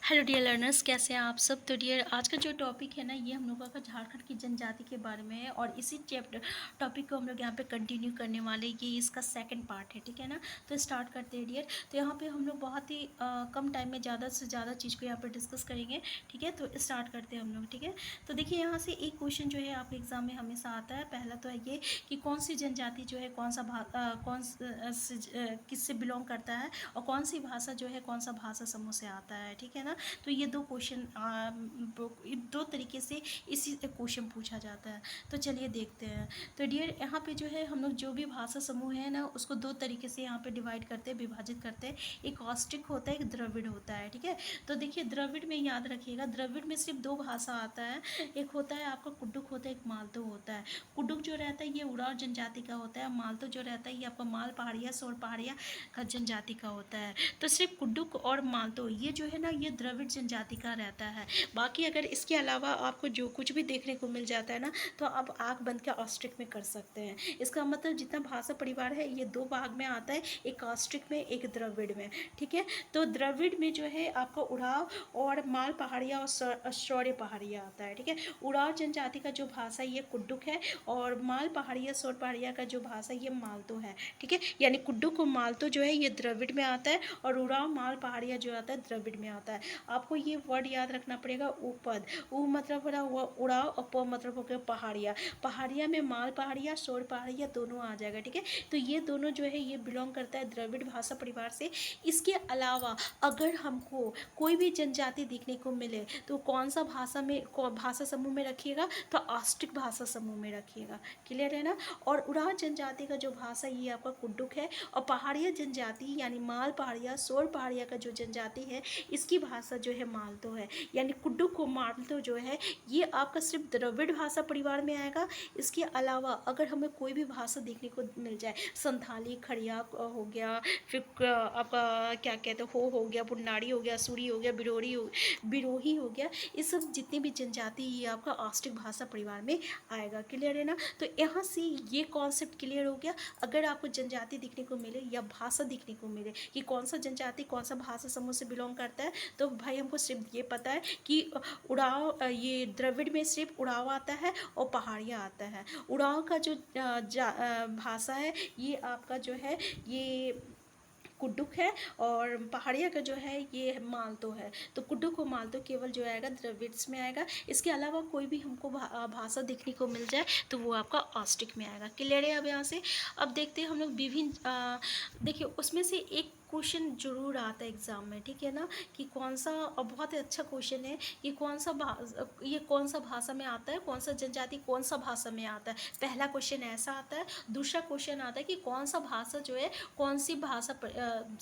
Hello dear learners, कैसे हैं आप सब। तो डियर आज का जो टॉपिक है ना, ये हम लोगों का झारखंड की जनजाति के बारे में है और इसी चैप्टर टॉपिक को हम लोग यहाँ पे कंटिन्यू करने वाले। ये इसका सेकंड पार्ट है, ठीक है ना। तो स्टार्ट करते हैं डियर। तो यहाँ पे हम लोग बहुत ही कम टाइम में ज़्यादा से ज़्यादा चीज़ को यहाँ पर डिस्कस करेंगे, ठीक है। तो स्टार्ट करते हैं हम लोग, ठीक है। तो देखिए यहाँ से एक क्वेश्चन जो है आपके एग्जाम में हमेशा आता है। पहला तो है ये कि कौन सी जनजाति जो है किससे बिलोंग करता है और कौन सी भाषा जो है कौन सा भाषा समूह से आता है, ठीक है ना। तो ये दो क्वेश्चन दो तरीके से इसी क्वेश्चन पूछा जाता है। तो चलिए देखते हैं। तो डियर यहाँ पे जो है हम लोग जो भी भाषा समूह है ना, उसको दो तरीके से यहाँ पे डिवाइड करते हैं, विभाजित करते हैं। एक ऑस्ट्रिक होता है, एक द्रविड़ होता है, ठीक है। तो देखिए द्रविड़ में याद रखिएगा, द्रविड़ में सिर्फ दो भाषा आता है। एक होता है आपका कुडुक होता है, एक मालतो होता है। कुडुक जो रहता है ये उराव जनजाति का होता है। मालतो जो रहता है ये आपका माल पहाड़िया सोर पहाड़िया का जनजाति का होता है। तो सिर्फ कुडुक और मालतो ये जो है ना, ये द्रविड़ जनजाति का रहता है। बाकी अगर इसके अलावा आपको जो कुछ भी देखने को मिल जाता है ना, तो आप आँख बंद के ऑस्ट्रिक में कर सकते हैं। इसका मतलब जितना भाषा परिवार है ये दो भाग में आता है, एक ऑस्ट्रिक में एक द्रविड़ में, ठीक है। तो द्रविड़ में जो है आपका उड़ाव और माल पहाड़िया और शौर्य पहाड़िया आता है, ठीक है। उड़ाव जनजाति का जो भाषा ये कुड्डुक है और माल पहाड़िया सौर पहाड़िया का जो भाषा ये मालतो है, ठीक है। यानी कुड्डुक और मालतो जो है ये द्रविड़ में आता है और उड़ाव माल पहाड़िया जो आता है द्रविड़ में आता है। आपको ये वर्ड याद रखना पड़ेगा, उपद। उ मतलब हो रहा हुआ उड़ाव और प मतलब हो गया पहाड़िया। पहाड़िया में माल पहाड़िया शौर पहाड़िया दोनों आ जाएगा, ठीक है। तो ये दोनों जो है ये बिलोंग करता है द्रविड़ भाषा परिवार से। इसके अलावा अगर हमको कोई भी जनजाति देखने को मिले तो कौन सा भाषा समूह में रखिएगा, तो ऑस्ट्रिक भाषा समूह में रखिएगा। क्लियर है ना। और उड़ाव जनजाति का जो भाषा ये आपका कुड्डुक है और पहाड़िया जनजाति यानी माल पहाड़िया सोर पहाड़िया का जो जनजाति है इसकी भाषा जो है मालतो है। यानी कुड्डुक को मालतो जो है ये आपका सिर्फ द्रविड़ भाषा परिवार में आएगा। इसके अलावा अगर हमें कोई भी भाषा देखने को मिल जाए, संथाली खड़िया हो गया, फिर आपका क्या कहते हो गया, पुन्नाड़ी हो गया, सूरी हो गया, बिरोही हो गया, ये सब जितनी भी जनजाति ये आपका ऑस्ट्रिक भाषा परिवार में आएगा। क्लियर है ना। तो यहाँ से ये कॉन्सेप्ट क्लियर हो गया। अगर आपको जनजाति दिखने को मिले या भाषा दिखने को मिले कि कौन सा जनजाति कौन सा भाषा समूह से बिलोंग करता है, तो भाई हमको सिर्फ ये पता है कि उड़ाव ये द्रविड़ में सिर्फ उड़ाव आता है और पहाड़िया आता है। उड़ाव का जो भाषा है ये आपका जो है ये कुड्डुक है और पहाड़िया का जो है ये मालतो है। तो कुड्डुक और मालतो केवल जो आएगा द्रविड्स में आएगा। इसके अलावा कोई भी हमको भाषा देखने को मिल जाए तो वो आपका ऑस्ट्रिक में आएगा। क्लियर है। अब यहाँ से अब देखते हैं हम लोग विभिन्न देखिए उसमें से एक क्वेश्चन जरूर आता है एग्जाम में, ठीक है ना, कि कौन सा, और बहुत ही अच्छा क्वेश्चन है, कि ये कौन सा भाषा में आता है, कौन सा जनजाति कौन सा भाषा में आता है। पहला क्वेश्चन ऐसा आता है। दूसरा क्वेश्चन आता है कि कौन सा भाषा जो है कौन सी भाषा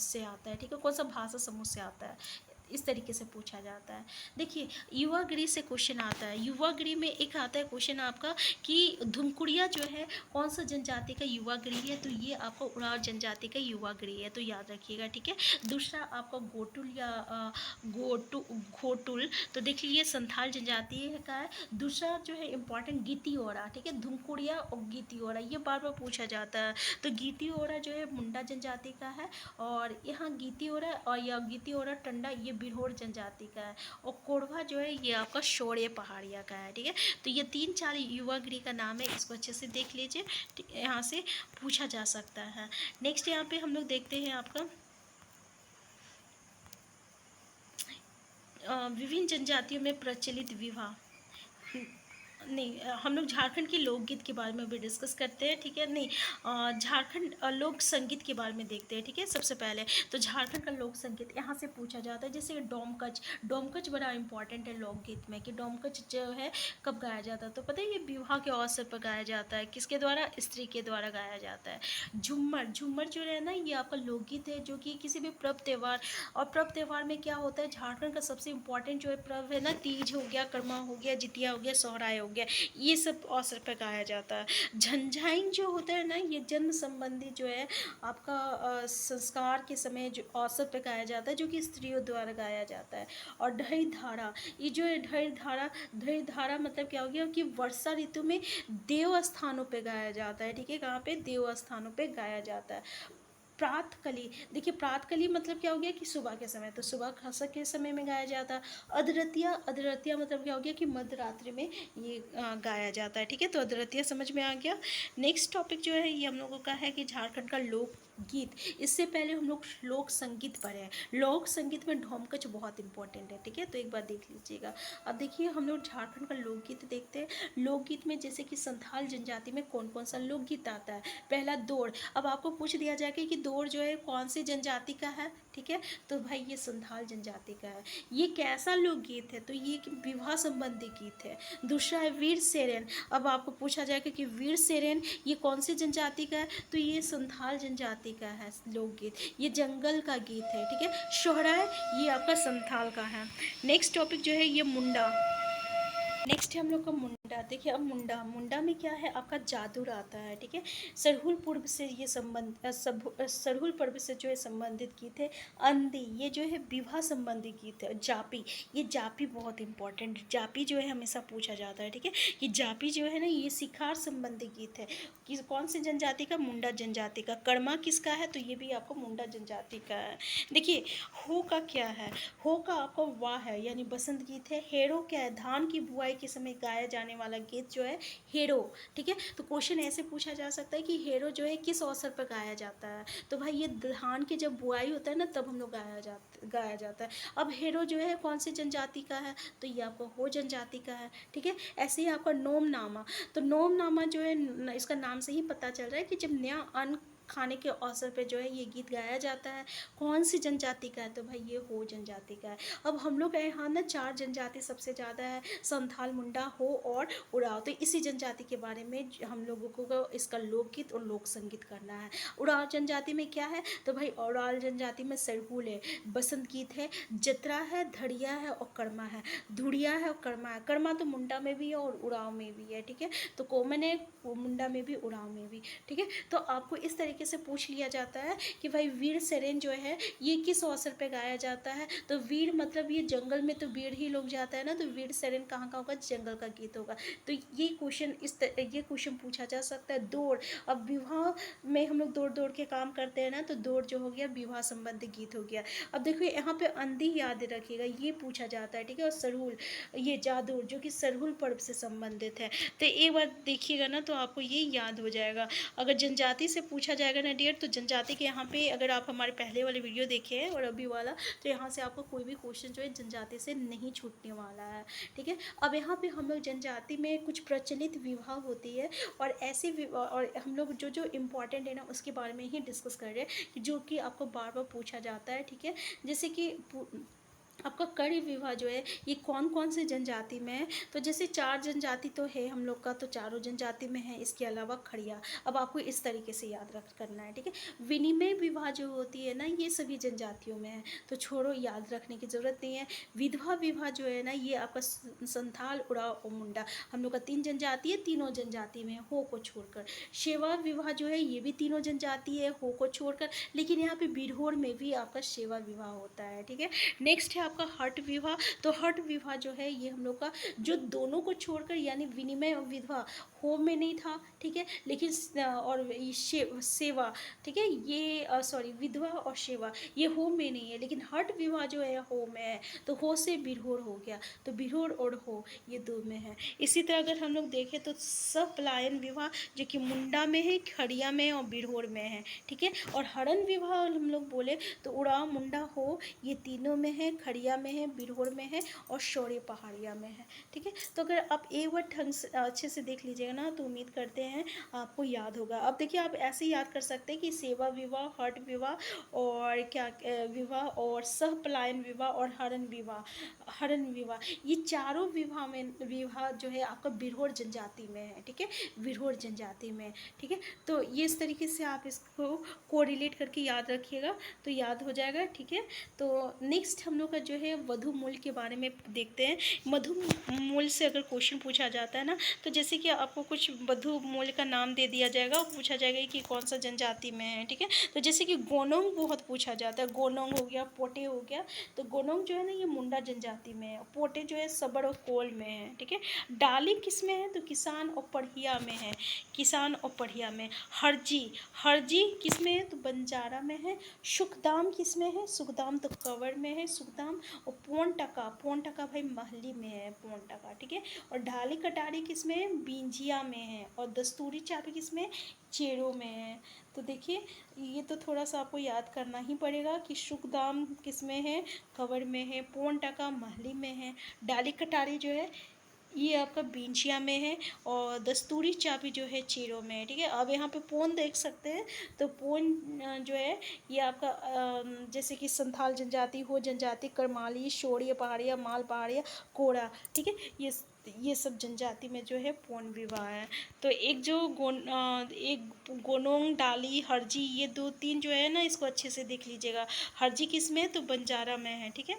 से आता है, ठीक है, कौन सा भाषा समूह से आता है। इस तरीके से पूछा जाता है। देखिए युवागिरी से क्वेश्चन आता है। युवागिरी में एक आता है क्वेश्चन आपका कि धुमकुड़िया जो है कौन सा जनजाति का युवागिरी है, तो ये आपका उड़ाव जनजाति का युवागिरी है, तो याद रखिएगा, ठीक है। दूसरा आपका गोटुल या घोटुल, तो देखिए ये संथाल जनजाति का है। दूसरा जो है इंपॉर्टेंट गीतियोरा, ठीक है, धुमकुड़िया और गीतियोरा ये बार बार पूछा जाता है। तो गीतियोरा जो है मुंडा जनजाति का है और यहाँ गीतियोरा और या गीतियोरा टंडा ये बिरहोर जनजाति का है और कोरवा जो है ये आपका शौर्य पहाड़िया का है, ठीक है। तो ये 3-4 युवागिरी का नाम है, इसको अच्छे से देख लीजिए, यहाँ से पूछा जा सकता है। नेक्स्ट यहाँ पे हम लोग देखते हैं आपका विभिन्न जनजातियों में प्रचलित विवाह। नहीं, हम लोग झारखंड के लोकगीत के बारे में भी डिस्कस करते हैं, ठीक है। नहीं, झारखंड लोक संगीत के बारे में देखते हैं, ठीक है। सबसे पहले तो झारखंड का लोक संगीत यहाँ से पूछा जाता है, जैसे डोमकच। डोमकच बड़ा इंपॉर्टेंट है लोकगीत में, कि डोमकच जो है कब गाया जाता है, तो पता है ये विवाह के अवसर पर गाया जाता है। किसके द्वारा? स्त्री के द्वारा गाया जाता है। झूमर, झूमर जो है ना ये आपका लोकगीत है, जो कि किसी भी पर्व त्यौहार, और पर्व त्यौहार में क्या होता है, झारखंड का सबसे इम्पोर्टेंट जो है पर्व है ना, तीज हो गया, कर्मा हो गया, जितिया हो गया, सोहराय हो गया, ये सब अवसर पर गाया जाता है। झंझाइन जो होता है ना ये जन्म संबंधी जो है आपका संस्कार के समय जो अवसर पर गाया जाता है, जो कि स्त्रियों द्वारा गाया जाता है। और ढई धारा, ये जो है ढई धारा मतलब क्या हो गया कि वर्षा ऋतु में देव स्थानों पे गाया जाता है, ठीक है। कहाँ पे? देव स्थानों पे गाया जाता है। प्रातःकली, देखिए प्रातःकली मतलब क्या हो गया कि सुबह के समय, तो सुबह के समय में गाया जाता है। अधरतिया, अधरतिया मतलब क्या हो गया कि मध्य रात्रि में ये गाया जाता है, ठीक है। तो अधरतिया समझ में आ गया। नेक्स्ट टॉपिक जो है ये हम लोगों का है कि झारखंड का लोकगीत। इससे पहले हम लोग लोक संगीत पढ़े हैं। लोक संगीत में ढोमकच बहुत इंपॉर्टेंट है, ठीक है, तो एक बार देख लीजिएगा। अब देखिए हम लोग झारखंड का लोकगीत देखते हैं। लोकगीत में जैसे कि संथाल जनजाति में कौन कौन सा लोकगीत आता है। पहला दौड़। अब आपको पूछ दिया जाएगा कि दौड़ जो है कौन सी जनजाति का है, ठीक है, तो भाई ये संथाल जनजाति का है। ये कैसा लोकगीत है, तो ये विवाह संबंधी गीत है। दूसरा है वीर सेरेन। अब आपको पूछा जाएगा कि वीर सेरेन ये कौन सी जनजाति का है, तो ये संथाल जनजाति का है लोकगीत, ये जंगल का गीत है, ठीक है। सोहराय ये आपका संथाल का है। नेक्स्ट टॉपिक जो है ये मुंडा। नेक्स्ट है हम लोग का मुंडा। देखिए अब मुंडा, मुंडा में क्या है आपका जादू आता है, ठीक है। सरहुल पूर्व से ये सरहुल पर्व से जो है संबंधित गीत है। अंधी ये जो है विवाह संबंधी गीत है। जापी, ये जापी बहुत इंपॉर्टेंट, जापी जो है हमेशा पूछा जाता है, ठीक है। ये जापी जो है ना ये शिकार संबंधी गीत है। किस कौन सी जनजाति का, मुंडा जनजाति का। कर्मा किसका है, तो ये भी आपको मुंडा जनजाति का है। देखिए हो का क्या है, हो का आपका वाह है यानी बसंत गीत है। हेरो क्या है, धान की बुआई के समय गाया जाने वाला गीत जो है हेरो, ठीक है। तो क्वेश्चन ऐसे पूछा जा सकता है कि हेरो जो है किस अवसर पर गाया जाता है, तो भाई ये धान की जब बुआई होता है ना तब हम लोग गाया जाता है। अब हेरो जो है कौन सी जनजाति का है, तो ये आपको हो जनजाति का है, ठीक है। ऐसे ही आपका नोमनामा, तो नोमनामा जो है इसका नाम से ही पता चल रहा है कि जब नया अन्न खाने के अवसर पे जो है ये गीत गाया जाता है। कौन सी जनजाति का है, तो भाई ये हो जनजाति का है। अब हम लोग के यहाँ ना 4 जनजाति सबसे ज़्यादा है, संथाल, मुंडा, हो और उराव। तो इसी जनजाति के बारे में हम लोगों को इसका लोकगीत और लोक संगीत करना है। उराव जनजाति में क्या है, तो भाई उराव जनजाति में सरहुल है, बसंत गीत है, जतरा है, धड़िया है और कर्मा है। धुड़िया है और कर्मा है। कर्मा तो मुंडा में भी है और उराव में भी है, ठीक है। तो कॉमन है मुंडा में भी उराव में भी, ठीक है। तो आपको इस तरीके से पूछ लिया जाता है कि भाई वीर सेरेन जो है ये किस अवसर पे गाया जाता है, तो वीर मतलब ये जंगल में तो वीर ही लोग जाता है ना, तो वीर सेरेन कहाँ का होगा, जंगल का गीत होगा। तो ये क्वेश्चन पूछा जा सकता है। दौड़, अब विवाह में हम लोग दौड़ दौड़ के काम करते हैं ना, तो दौड़ जो हो गया विवाह संबंधी गीत हो गया। अब देखिए यहाँ पे अंधी याद रखिएगा ये पूछा जाता है, ठीक है। और सरहुल ये जादू जो कि सरहुल पर्व से संबंधित है, तो एक बार देखिएगा ना तो आपको ये याद हो जाएगा। अगर जनजाति से पूछा जाएगा ना डियर, तो जनजाति के यहाँ पे अगर आप हमारे पहले वाले वीडियो देखे हैं और अभी वाला, तो यहाँ से आपको कोई भी क्वेश्चन जो है जनजाति से नहीं छूटने वाला है, ठीक है। अब यहाँ पे हम लोग जनजाति में कुछ प्रचलित विवाह होती है और ऐसे और हम लोग जो जो इम्पोर्टेंट है ना उसके बारे में ही डिस्कस कर रहे हैं जो कि आपको बार बार पूछा जाता है, ठीक है। जैसे कि आपका कड़ी विवाह जो है ये कौन कौन से जनजाति में है, तो जैसे 4 जनजाति तो है हम लोग का, तो चारों जनजाति में है। इसके अलावा खड़िया, अब आपको इस तरीके से याद करना है, ठीक है। विनिमय विवाह जो होती है ना ये सभी जनजातियों में है, तो छोड़ो याद रखने की ज़रूरत नहीं है। विधवा विवाह जो है ना ये आपका संथाल, उराव और मुंडा हम लोग का 3 जनजाति है, तीनों जनजाति में हो को छोड़कर। सेवा विवाह जो है ये भी तीनों जनजाति है हो को छोड़कर, लेकिन यहाँ पे बिरहोर में भी आपका सेवा विवाह होता है, ठीक है। नेक्स्ट है आपका हट विवाह, तो हट विवाह जो है ये हम लोग का जो दोनों को छोड़कर यानी विनिमय विवाह होम में नहीं था, ठीक है, लेकिन और सेवा, ठीक है, ये सॉरी विधवा और सेवा ये होम में नहीं है, लेकिन हट विवाह जो है होम में है। तो हो से बिरहोर हो गया, तो बिरहोर और हो ये 2 में है। इसी तरह अगर हम लोग देखें तो सपलायन विवाह जो कि मुंडा में है, खड़िया में और बिरहोर में है, ठीक है। और हरण विवाह हम लोग बोले तो उड़ाव, मुंडा, हो ये तीनों में है, खड़िया में है, बिरहोर में है और शौर्य पहाड़िया में है, ठीक है। तो अगर आप एक बार ढंग से अच्छे से देख लीजिएगा ना तो उम्मीद करते हैं आपको याद होगा। अब देखिए आप ऐसे ही याद कर सकते हैं कि सेवा विवाह, हट विवाह और क्या विवाह और सहपलायन विवाह और हरण विवाह ये चारों विवाह जो है आपका बिरहोर जनजाति में है, ठीक है, बिरहोर जनजाति में, ठीक है। तो ये इस तरीके से आप इसको कोरिलेट करके याद रखिएगा तो याद हो जाएगा, ठीक है। तो नेक्स्ट हम लोग का जो है वधु मूल के बारे में देखते हैं। वधु मूल से अगर क्वेश्चन पूछा जाता है ना तो जैसे कि आपको आपको कुछ बधु मूल का नाम दे दिया जाएगा और पूछा जाएगा कि कौन सा जनजाति में है, ठीक है। तो जैसे कि गोनोंग बहुत पूछा जाता है, गोनोंग हो गया, पोटे हो गया। तो गोनोंग जो है ना ये मुंडा जनजाति में है, पोटे जो है सबर और कोल में है, ठीक है। डाली किस में है, तो किसान और पढ़िया में है, किसान और पढ़िया में। हरजी, हरजी किस में है, तो बंजारा में है। सुखदाम किस में है, सुखदाम तो कवर में है, सुखदाम। और पोन टका, पोन टका भाई महली में है, पोन टका, ठीक है। और ढाली कटारी किस में है, बींजिया में है। और दस्तूरी चाबी किस में है, चेरों में है। तो देखिए ये तो थोड़ा सा आपको याद करना ही पड़ेगा कि सुखदाम किस में है, कवर में है। पोन टका महली में है। डाली कटारी जो है ये आपका बींजिया में है। और दस्तूरी चाबी जो है चीरों में है, ठीक है। अब यहाँ पे पोन देख सकते हैं, तो पोन जो है ये आपका जैसे कि संथाल जनजाति, हो जनजाति, करमाली, शोरिया पहाड़िया, माल पहाड़िया, कोरा, ठीक है। ये सब जनजाति में जो है पोन विवाह है। तो एक जो एक गोनोंग, डाली, हरजी, ये 2-3 जो है ना इसको अच्छे से देख लीजिएगा। हरजी किस में है, तो बंजारा में है, ठीक है।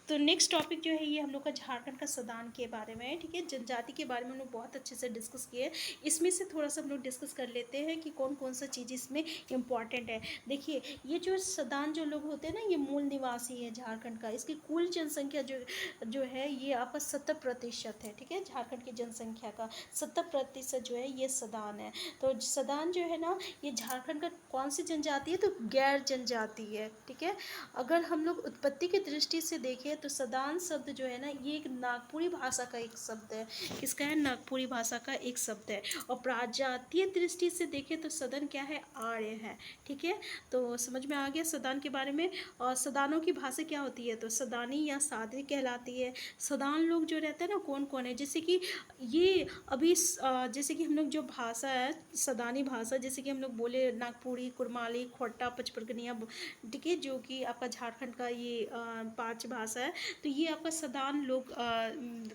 तो नेक्स्ट टॉपिक जो है ये हम लोग का झारखंड का सदान के बारे में है, ठीक है। जनजाति के बारे में हम लोग बहुत अच्छे से डिस्कस किए। इसमें से थोड़ा सा हम लोग डिस्कस कर लेते हैं कि कौन कौन सा चीज़ इसमें इम्पॉर्टेंट है। देखिए ये जो सदान जो लोग होते हैं ना ये मूल निवासी है झारखंड का। इसकी कुल जनसंख्या जो है ये आपका 70% है, ठीक है। झारखंड की जनसंख्या का 70% जो है ये सदान है। तो सदान जो है ना ये झारखंड का कौन सी जनजाति है, तो गैर जनजाति है, ठीक है। अगर हम लोग उत्पत्ति की दृष्टि से देखें तो सदान शब्द जो है ना ये एक नागपुरी भाषा का एक शब्द है। किसका है, नागपुरी भाषा का एक शब्द है। और प्राजातीय दृष्टि से देखें तो सदन क्या है, आर्य है, ठीक है। तो समझ में आ गया सदान के बारे में। और सदानों की भाषा क्या होती है, तो सदानी या सादरी कहलाती है। सदान लोग जो रहते हैं ना कौन कौन है, जैसे कि ये अभी जैसे कि हम लोग जो भाषा है सदानी भाषा, जैसे कि हम लोग बोले नागपुरी, कुरमाली, खोट्टा, पचपरगनिया, ठीक है, जो कि आपका झारखंड का ये 5 भाषा है। तो ये आपका सदान लोग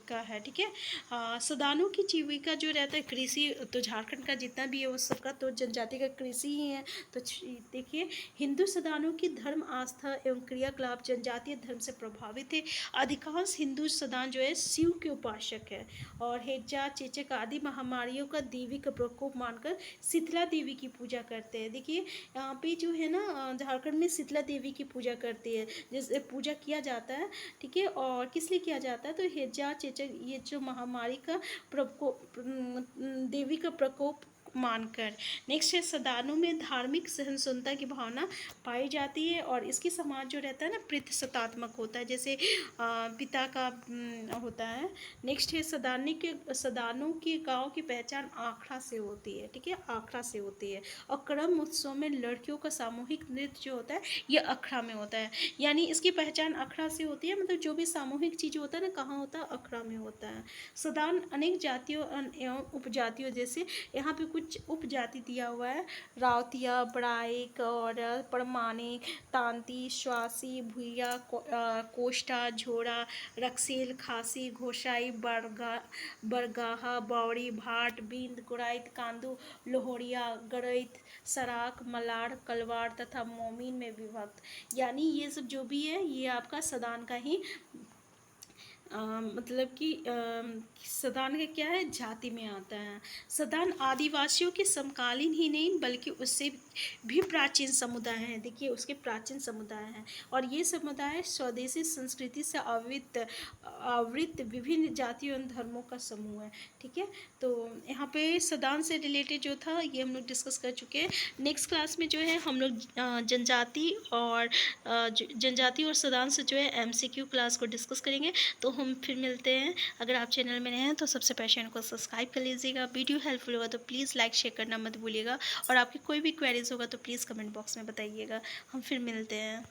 का है, ठीक है। सदानों की जीविका जो रहता है कृषि, तो झारखंड का जितना भी है वो सबका तो जनजाति का कृषि ही है। तो देखिए हिंदू सदानों की धर्म, आस्था एवं क्रियाकलाप जनजातीय धर्म से प्रभावित है। अधिकांश हिंदू सदान जो है शिव के उपासक है और हेजा, चेचक आदि महामारियों का देवी का प्रकोप मानकर शीतला देवी की पूजा करते हैं। देखिए यहाँ पे जो है ना झारखंड में शीतला देवी की पूजा करती है, जैसे पूजा किया जाता है, ठीक है। और किस लिए किया जाता है, तो हेजा, चेचक, ये जो महामारी का प्रकोप, देवी का प्रकोप मानकर। नेक्स्ट है सदानों में धार्मिक सहिष्णुता की भावना पाई जाती है और इसकी समाज जो रहता है ना प्रतिशतात्मक होता है, जैसे पिता का होता है। नेक्स्ट है सदानों के गांव की पहचान आखड़ा से होती है, ठीक है, आखड़ा से होती है। और क्रम उत्सव में लड़कियों का सामूहिक नृत्य जो होता है ये अखड़ा में होता है, यानी इसकी पहचान अखड़ा से होती है। मतलब जो भी सामूहिक चीज़ होता है ना कहाँ होता है, अखड़ा में होता है। सदान अनेक जातियों एवं उपजातियों, जैसे यहाँ पे कुछ उपजाति दिया हुआ है, रावतिया, बड़ाइक और परमाणिक, तांती, स्वासी, भूया, कोष्टा, झोड़ा, रक्सेल, खासी, घोषाई, बरगाहा, बौड़ी, भाट, बिंद, गुराइत, कांदू, लोहड़िया, गरैत, सराक, मलाड़, कलवाड़ तथा मोमिन में विभक्त। यानी ये सब जो भी है ये आपका सदान का ही मतलब कि सदान का क्या है, जाति में आता है। सदान आदिवासियों के समकालीन ही नहीं बल्कि उससे भी प्राचीन समुदाय हैं। देखिए उसके प्राचीन समुदाय हैं और ये समुदाय स्वदेशी संस्कृति से आवृत विभिन्न जातियों एवं धर्मों का समूह है, ठीक है। तो यहाँ पे सदान से रिलेटेड जो था ये हम लोग डिस्कस कर चुके हैं। नेक्स्ट क्लास में जो है हम लोग जनजाति और सदान से जो है MCQ क्लास को डिस्कस करेंगे। तो हम फिर मिलते हैं। अगर आप चैनल में नए हैं तो सबसे पहले चैनल को सब्सक्राइब कर लीजिएगा। वीडियो हेल्पफुल होगा तो प्लीज़ लाइक शेयर करना मत भूलिएगा और आपकी कोई भी क्वेरीज होगा तो प्लीज़ कमेंट बॉक्स में बताइएगा। हम फिर मिलते हैं।